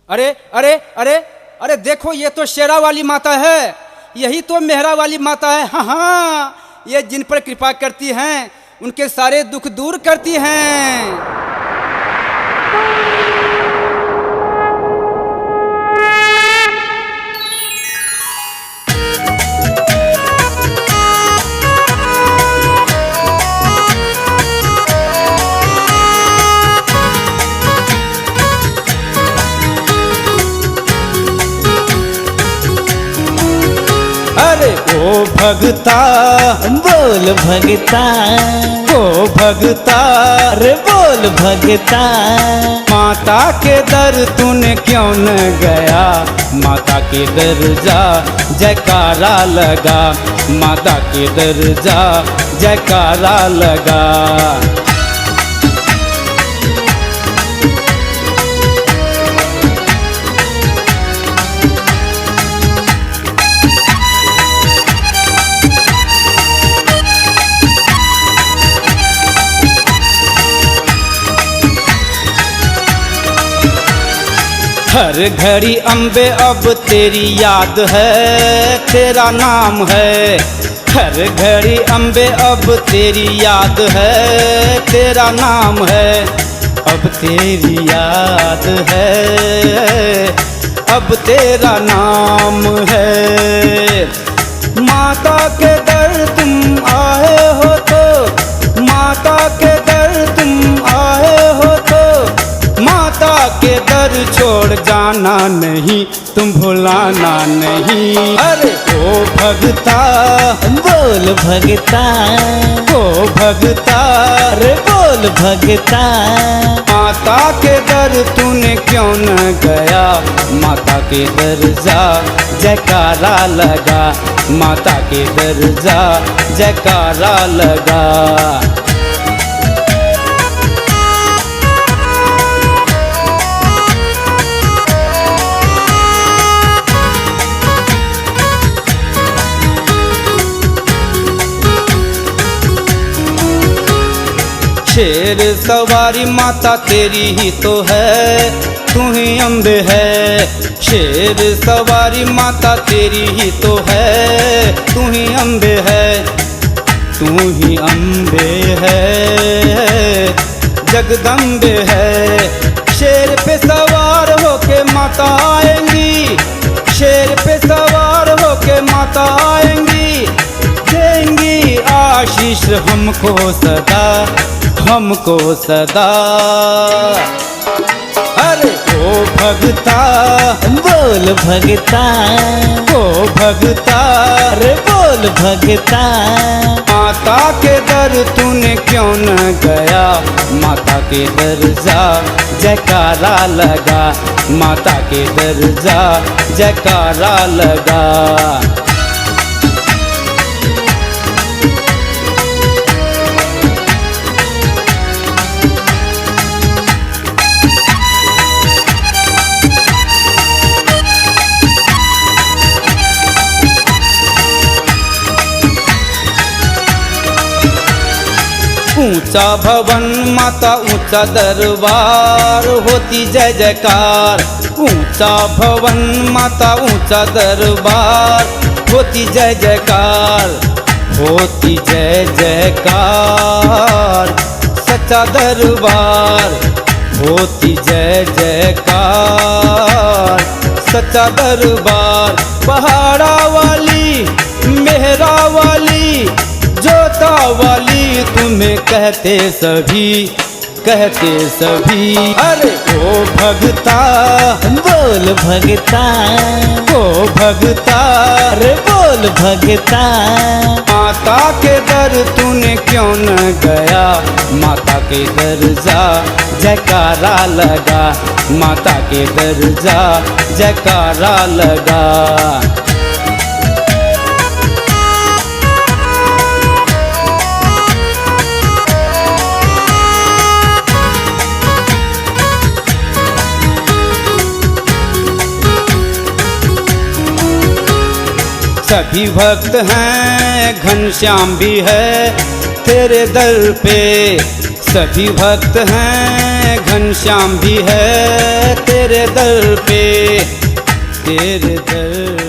अरे अरे अरे अरे देखो, ये तो शेरा वाली माता है, यही तो मेहरा वाली माता है। हाँ हाँ, ये जिन पर कृपा करती हैं उनके सारे दुख दूर करती हैं। अरे ओ भगता बोल भगता, ओ भगता अरे बोल भगता, माता के दर तूने क्यों न गया, माता के दर जा जयकारा लगा, माता के दर जा जयकारा लगा। हर घड़ी अम्बे अब तेरी याद है, तेरा नाम है। हर घड़ी अम्बे अब तेरी याद है, तेरा नाम है। अब तेरी याद है, अब तेरा नाम है। माता के दर तुम आए हो तो, माता के दर तुम आए हो तो, माता के दर छोड़ जाना नहीं, तुम भुलाना नहीं। अरे ओ भगता बोल भगता, ओ भगता अरे बोल भगता, माता के दर तूने क्यों न गया, माता के दर जा जयकारा लगा, माता के दर जा जयकारा लगा। शेर सवारी माता तेरी ही तो है, तू ही अम्बे है। शेर सवारी माता तेरी ही तो है, तू ही अम्बे है, तू ही अम्बे है, जगदम्बे है। शेर पे सवार होके माता आएंगी, शेर पे सवार होके माता आएंगी, देंगी आशीष हमको सदा, हमको सदा। अरे ओ भगता बोल भगता, ओ भगता अरे बोल भगता, माता के दर तूने क्यों न गया, माता के दर जा जयकारा लगा, माता के दर जा जयकारा लगा। ऊंचा भवन माता ऊंचा दरबार, होती जय जयकार। ऊंचा भवन माता ऊंचा दरबार, होती जय जयकार, होती जय जयकार। सच्चा दरबार, होती जय जयकार, सच्चा दरबार। पहाड़ा वाली मेहरा वाली जोता वाली तुम्हें कहते सभी, कहते सभी। अरे ओ भगता बोल भगता, ओ भगता अरे बोल भगता, माता के दर तूने क्यों न गया, माता के दर जा जयकारा लगा, माता के दर जा जयकारा लगा। सभी भक्त हैं, घनश्याम भी है तेरे दर पे। सभी भक्त हैं, घनश्याम भी है तेरे तेरे दर पे, तेरे दर